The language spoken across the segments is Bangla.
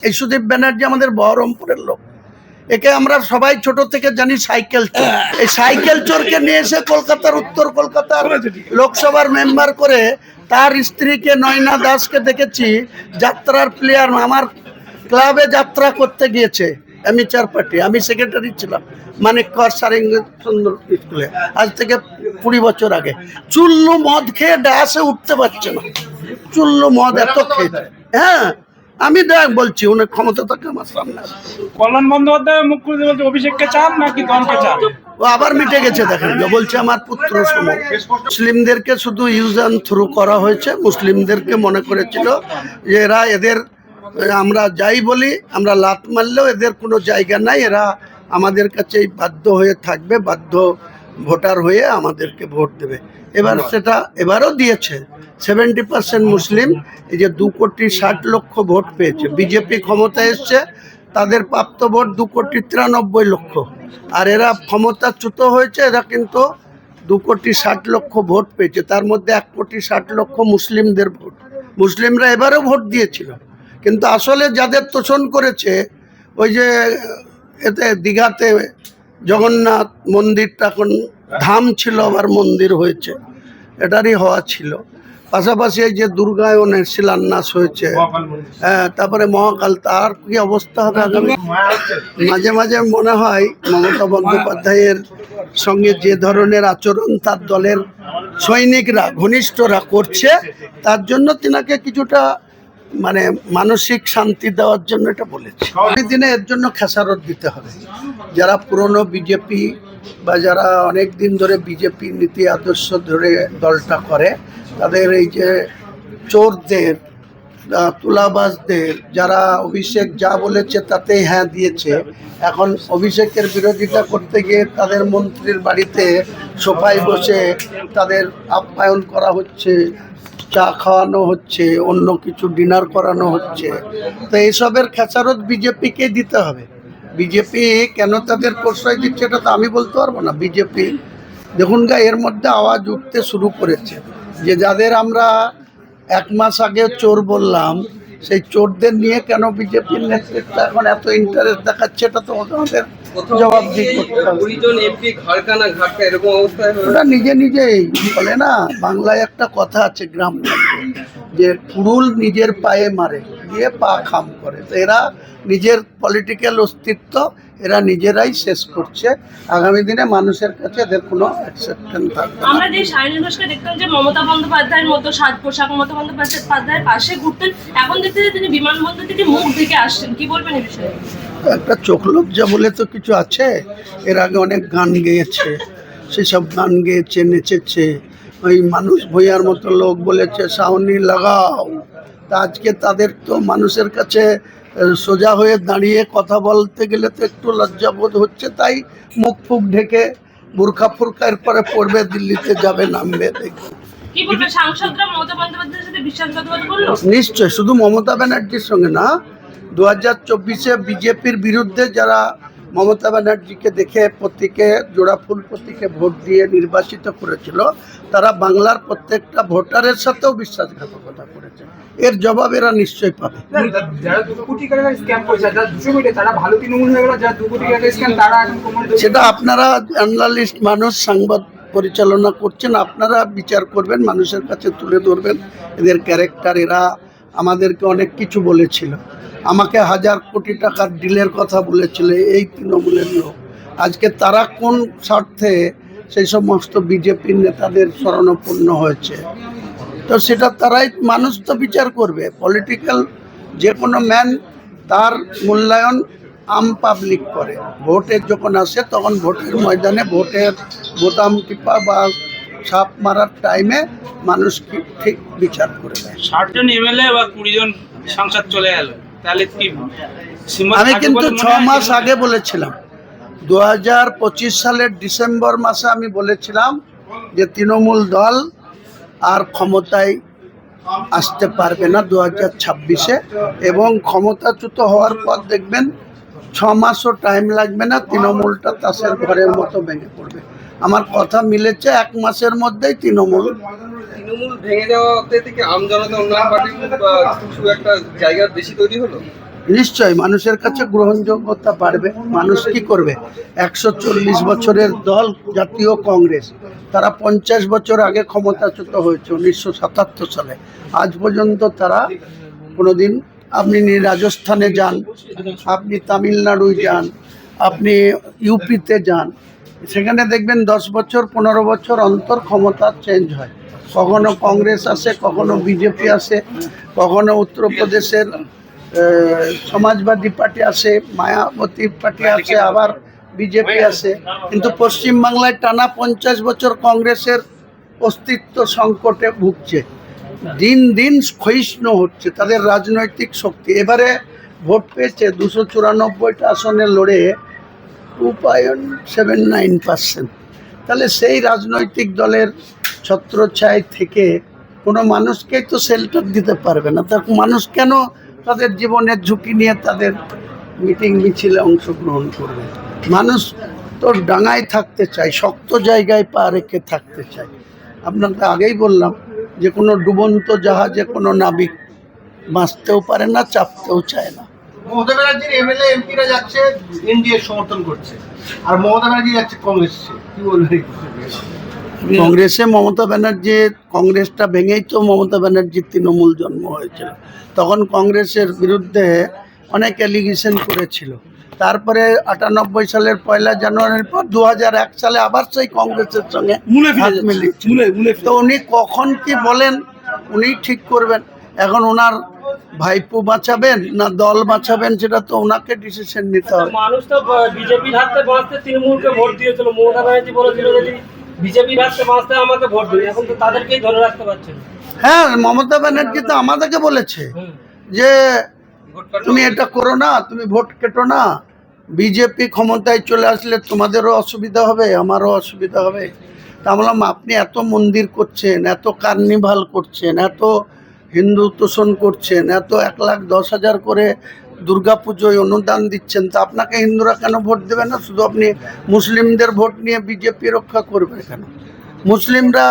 এই সুদীপ ব্যানার্জি আমাদের বহরমপুরের লোক, একে আমরা সবাই ছোট থেকে জানি সাইকেল চোর। এই সাইকেল চোরকে নিয়ে এসে কলকাতার উত্তর কলকাতার লোকসভার মেম্বার করে তার স্ত্রীকে নয়না দাসকে দেখেছি যাত্রার প্লেয়ার, আমার ক্লাবে যাত্রা করতে গিয়েছে অ্যামেচার পার্টি। আমি সেক্রেটারি ছিলাম মানিক কর সারিঙ্গ সুন্দর স্কুলে, আজ থেকে 20 বছর আগে। চুল্লু মদ খেয়ে ডায়াসে উঠতে পারছে না, চুল্লু মদ এত খেয়েছে। হ্যাঁ, আমি দেখ বলছি উনি ক্ষমতা থাকে আমার সামনে। কল্যাণ বন্দ্যোপাধ্যায় মুখ্যমন্ত্রী বলতে অভিষেককে চান নাকি দলকে চান? ও আবার মিটে গেছে, দেখেন বলছে আমার পুত্র সম। মুসলিমদেরকে শুধু ইউজ অ্যান্ড থ্রু করা হয়েছে। মুসলিমদেরকে মনে করেছিল যে এরা এদের, আমরা যাই বলি, আমরা লাত মারলেও এদের কোনো জায়গা নাই, এরা আমাদের কাছেই বাধ্য হয়ে থাকবে, বাধ্য ভোটার হয়ে আমাদেরকে ভোট দেবে। এবার সেটা এবারও দিয়েছে। 70% মুসলিম, এই যে 2,60,00,000 ভোট পেয়েছে। বিজেপি ক্ষমতায় এসছে, তাদের প্রাপ্ত ভোট 2,93,00,000, আর এরা ক্ষমতাচ্যুত হয়েছে, এরা কিন্তু 2,60,00,000 ভোট পেয়েছে। তার মধ্যে 1,60,00,000 মুসলিমদের ভোট। মুসলিমরা এবারও ভোট দিয়েছিল, কিন্তু আসলে যাদের তোষণ করেছে, ওই যে এতে দীঘাতে জগন্নাথ মন্দিরটা এখন ধাম ছিল আবার মন্দির হয়েছে, এটারই হওয়া ছিল। পাশাপাশি এই যে দুর্গায়নের শিলান্যাস হয়েছে, হ্যাঁ, তারপরে মহাকাল, তার কি অবস্থা হবে আগামী। মাঝে মাঝে মনে হয় মমতা বন্দ্যোপাধ্যায়ের সঙ্গে যে ধরনের আচরণ তার দলের সৈনিকরা, ঘনিষ্ঠরা করছে, তার জন্য তিনাকে কিছুটা মানে মানসিক শান্তি দেওয়ার জন্য এটা বলেছে। এই দিনে এর জন্য খেসারত দিতে হবে। যারা পুরনো বিজেপি বা যারা অনেক দিন ধরে বিজেপি নীতি আদর্শ ধরে দলটা করে, তাদের এই যে চোরদের, তুলাবাজদের, যারা অভিষেক যা বলেছে তাতেই হ্যাঁ দিয়েছে, এখন অভিষেকের বিরোধিতা করতে গিয়ে তাদের মন্ত্রীর বাড়িতে সোফায় বসে তাদের আপ্যায়ন করা হচ্ছে, চা খাওয়ানো হচ্ছে, অন্য কিছু ডিনার করানো হচ্ছে। তো এইসবের খেসারত বিজেপিকে দিতে হবে। বিজেপি কেন তাদের প্রশ্রয় দিচ্ছে এটা তো আমি বলতে পারবো না। বিজেপি দেখুন গা, এর মধ্যে আওয়াজ উঠতে শুরু করেছে যে যাদের আমরা 1 মাস আগে চোর বললাম, সেই চোরদের নিয়ে কেন বিজেপির নেতৃত্ব এখন এত ইন্টারেস্ট দেখাচ্ছে, এটা তো আমাদের জবাবদিহি করতে হবে। ওটা নিজে নিজেই বলে না, বাংলায় একটা কথা আছে গ্রাম যে কুড়ুল নিজের পায়ে মারে, দিয়ে পা খাম করে। তো এরা নিজের পলিটিক্যাল অস্তিত্ব এরা নিজেরাই শেষ করছে। আগামী দিনে মানুষের কাছে এদের কোনো অ্যাকসেপ্টেন্স থাকবে না। আমরা যে সায়নিবাসকে দেখতাম যে মমতা বন্দ্যোপাধ্যায়ের মতো সাজ পোশাক মমতা বন্দ্যোপাধ্যায়ের পাশে ঘুরতেন, এখন দেখতে যে তিনি বিমানবন্দর থেকে মুখ ঢেকে আসছেন, কি বলবেন এই বিষয়ে? একটা চোখ লজ্জা বলে তো কিছু আছে। এর আগে অনেক গান গেয়েছে, সেসব গান গেয়েছে, নেচেছে। ওই মানুষ ভূঁইয়ার মতো লোক বলেছে সাউনি লাগাও। তা আজকে তাদের তো মানুষের কাছে সোজা হয়ে দাঁড়িয়ে কথা বলতে গেলে তো একটু লজ্জাবোধ হচ্ছে, তাই মুখ ফুক ঢেকে বুরখা ফুরখা এরপরে পড়বে, দিল্লিতে যাবে, নামবে। কি বলবেন, সাংসদরা মমতা বন্দ্যোপাধ্যায়ের সাথে বিশ্বাসঘাতকতা করলো? নিশ্চয়, শুধু মমতা ব্যানার্জির সঙ্গে না, 2024-এ বিজেপির বিরুদ্ধে যারা মমতা ব্যানার্জিকে দেখে প্রতীকে, জোড়া ফুল প্রতীকে ভোট দিয়ে নির্বাচিত করেছিল, তারা বাংলার প্রত্যেকটা ভোটারের সাথেও বিশ্বাসঘাতকতা করেছে। এর জবাব এরা নিশ্চয়ই পাবে। সেটা আপনারা জার্নালিস্ট মানুষ, সংবাদ পরিচালনা করছেন, আপনারা বিচার করবেন, মানুষের কাছে তুলে ধরবেন এদের ক্যারেক্টার। এরা আমাদেরকে অনেক কিছু বলেছিল, আমাকে 1000 কোটি টাকার ডিলের কথা বলেছিল এই তৃণমূলের লোক। আজকে তারা কোন স্বার্থে সেই সমস্ত বিজেপির নেতাদের শরণাপন্ন হয়েছে, তো সেটা তারাই, মানুষ তো বিচার করবে। পলিটিক্যাল যে কোনো ম্যান, তার মূল্যায়ন আম পাবলিক করে। ভোটের যখন আসে তখন ভোটের ময়দানে ভোটের বোতাম টিপা বা ছাপ মারার টাইমে মানুষ ঠিক বিচার করে দেয়। 60 জন এমএলএ বা 20 জন সাংসদ চলে গেল, তাহলে কি? আমি কিন্তু 6 মাস আগে বলেছিলাম, 2025 সালের ডিসেম্বর মাসে আমি বলেছিলাম যে তৃণমূল দল আর ক্ষমতায় আসতে পারবে না 2026-এ, এবং ক্ষমতাচ্যুত হওয়ার পর দেখবেন 6 মাসও টাইম লাগবে না, তৃণমূলটা তাসের ঘরের মতো ভেঙে পড়বে। আমার কথা মিলেছে, 1 মাসের মধ্যেই তৃণমূল ভেঙে যাওয়া থেকে আমজনতা উন্নয়ন পার্টির কিছু একটা জায়গা বেশি তৈরি হলো। নিশ্চয়ই মানুষের কাছে গ্রহণযোগ্যতা বাড়বে। মানুষ কি করবে? 140 বছরের দল জাতীয় কংগ্রেস, তারা 50 বছর আগে ক্ষমতাচ্যুত হয়েছে 1977 সালে। আজ পর্যন্ত তারা কোনোদিন, আপনি রাজস্থানে যান, আপনি তামিলনাড়ুয় যান, আপনি ইউপিতে যান, সেখানে দেখবেন 10 বছর 15 বছর অন্তর ক্ষমতা চেঞ্জ হয়। কখনো কংগ্রেস আসে, কখনো বিজেপি আসে, কখনো উত্তরপ্রদেশের সমাজবাদী পার্টি আসে, মায়াবতী পার্টি আসে, আবার বিজেপি আসে। কিন্তু পশ্চিমবাংলায় টানা 50 বছর কংগ্রেসের অস্তিত্ব সংকটে ভুগছে। দিন দিন ক্ষয়িষ্ণু হচ্ছে তাদের রাজনৈতিক শক্তি। এবারে ভোট পেয়েছে 294টা আসনে লড়ে 2.79%। তাহলে সেই রাজনৈতিক দলের ছত্রছায়া থেকে কোনো মানুষকেই তো শেল্টার দিতে পারবে না। তার মানুষ কেন তাদের জীবনের ঝুঁকি নিয়ে তাদের মিটিং মিছিলে অংশগ্রহণ করবে? মানুষ তো ডাঙায় থাকতে চায়, শক্ত জায়গায় পা রেখে থাকতে চায়। আপনাকে আগেই বললাম যে কোনো ডুবন্ত জাহাজে কোনো নাবিক বাঁচতেও পারে না, চাপতেও চায় না। মমতা ব্যানার্জির এমএলএ এমপিরা যাচ্ছে এনডিএ সমর্থন করছে, আর মমতা ব্যানার্জি যাচ্ছে কংগ্রেসে, কি বলবেন? কংগ্রেসে মমতা ব্যানার্জি, কংগ্রেসটা ভেঙেই তো মমতা ব্যানার্জির তৃণমূল জন্ম হয়েছিল। তখন কংগ্রেসের বিরুদ্ধে অনেক অ্যালিগেশন করেছিল। তারপরে 98 সালের 1 জানুয়ারির পর 2001 সালে আবার সেই কংগ্রেসের সঙ্গে হাত মিলিয়েছিল। তো উনি কখন কি বলেন উনি ঠিক করবেন। এখন ওনার ভাইপো বাঁচাবেন না দল বাঁচাবেন, সেটা তো ওনাকে ডিসিশন নিতে হবে। মানুষ তো বিজেপির হাতে বাঁচতে তৃণমূলকে ভোট দিয়েছিল। মমতা ব্যানার্জি বলেছিল যদি বিজেপির হাতে বাঁচতে আমাকে ভোট দিন, এখন তো তাদেরকেই ধরে রাখতে পারছেন। হ্যাঁ, মমতা ব্যানার্জি তো আমাদেরকে বলেছে যে তুমি এটা করো না, তুমি ভোট কেটো না, বিজেপি ক্ষমতায় চলে আসলে তোমাদেরও অসুবিধা হবে, আমারও অসুবিধা হবে। তা বললাম, আপনি এত মন্দির করছেন, এত কার্নিভাল করছেন, এত হিন্দু তোষণ করছেন, এত 1,10,000 করে দুর্গাপুজোয় অনুদান দিচ্ছেন, তা আপনাকে হিন্দুরা কেন ভোট দেবে না? শুধু আপনি মুসলিমদের ভোট নিয়ে বিজেপি রক্ষা করবে কেন? মুসলিমরা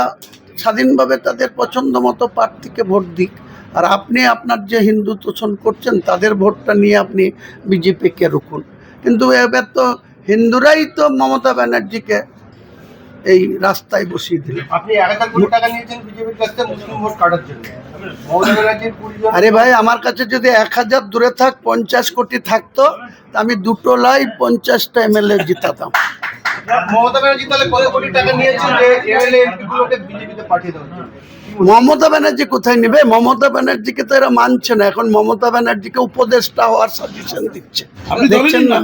স্বাধীনভাবে তাদের পছন্দ মতো প্রার্থীকে ভোট দিক, আর আপনি আপনার যে হিন্দু তোষণ করছেন তাদের ভোটটা নিয়ে আপনি বিজেপিকে রুখুন। কিন্তু এবার তো হিন্দুরাই তো মমতা ব্যানার্জিকে এই রাস্তায় বসিয়ে দিল। আপনি 1,000 কোটি টাকা নিয়েছেন বিজেপির কাছ থেকে মুসলিম ভোট কাটার জন্য। মমতা ব্যানার্জির 20 জন। আরে ভাই, আমার কাছে যদি 1000 দূরে থাক 50 কোটি থাকতো, তা আমি 2 লাই 50টা এমএলএ জিতাতাম। মমতা ব্যানার্জি তাহলে কত কোটি টাকা নিয়েছেন যে এমএলএ এমপি গুলোকে বিজেপিতে পাঠিয়ে দেওয়ার জন্য? মমতা ব্যানার্জি কোথায় নেবে? মমতা ব্যানার্জিকে তো এরা মানছে না। এখন মমতা ব্যানার্জিকে উপদেষ্টা হওয়ার সাজেশন দিচ্ছে। দেখছেন না?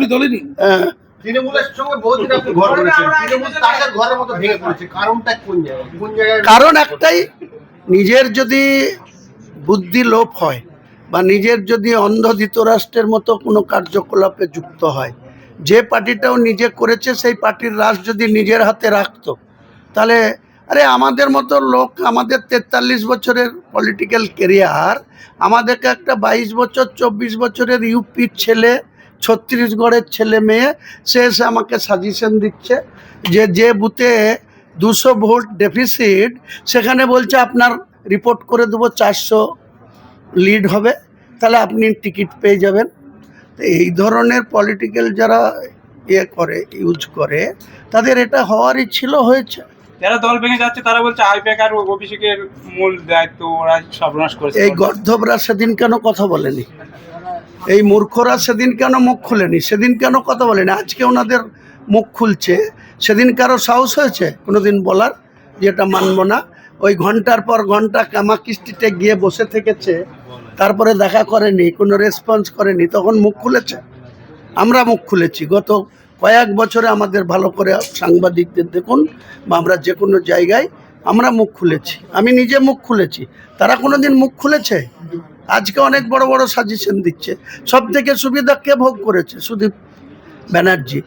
হ্যাঁ, তৃণমূলের সঙ্গে বহুদিন আপনি ঘর করেছেন, তৃণমূল তাদের ঘরের মতো ভেঙে পড়েছে। কারণটা কোন জায়গায়? কোন জায়গায়? কারণ একটাই, নিজের যদি বুদ্ধি লোপ হয় বা নিজের যদি অন্ধ ধৃতরাষ্ট্রের মতো কোনো কার্যকলাপে যুক্ত হয়, যে পার্টিটাও নিজে করেছে সেই পার্টির রাজ যদি নিজের হাতে রাখতো, তাহলে আরে আমাদের মতো লোক, আমাদের 43 বছরের পলিটিক্যাল কেরিয়ার, আমাদেরকে একটা 22 বছর 24 বছরের ইউপির ছেলে, ছত্তিশগড়ের ছেলে মেয়ে, সে এসে আমাকে সাজেশন দিচ্ছে যে বুথে 200 ভোট ডেফিসিট, সেখানে বলছে আপনার রিপোর্ট করে দেবো 400 লিড হবে, তাহলে আপনি টিকিট পেয়ে যাবেন। তো এই ধরনের পলিটিক্যাল যারা ইউজ করে, তাদের এটা হওয়ারই ছিল, হয়েছে। যারা দল ভেঙে যাচ্ছে তারা বলছে আইপ্যাক আর অভিষেকের মূল দায়িত্ব ওরা সর্বনাশ করেছে। এই গর্ধবরা সেদিন কেন কথা বলেনি? এই মূর্খরা সেদিন কেন মুখ খুলেনি? সেদিন কেন কথা বলেনি? আজকে ওনাদের মুখ খুলছে। সেদিন কারো সাহস হয়েছে কোনোদিন বলার যে এটা মানব না? ওই ঘন্টার পর ঘন্টা কামাকিস্তিতে গিয়ে বসে থেকেছে, তারপরে দেখা করেনি, কোনো রেসপন্স করেনি, তখন মুখ খুলেছে। আমরা মুখ খুলেছি গত কয়েক বছরে। আমাদের ভালো করে সাংবাদিকদের দেখুন, বা আমরা যে কোনো জায়গায় আমরা মুখ খুলেছি। আমি নিজে মুখ খুলেছি, তারা কোনোদিন মুখ খুলেছে? আজকে অনেক বড় বড় সাজেশন দিচ্ছে। সব থেকে সুবিধা কে ভোগ করেছে? সুদীপ ব্যানার্জি।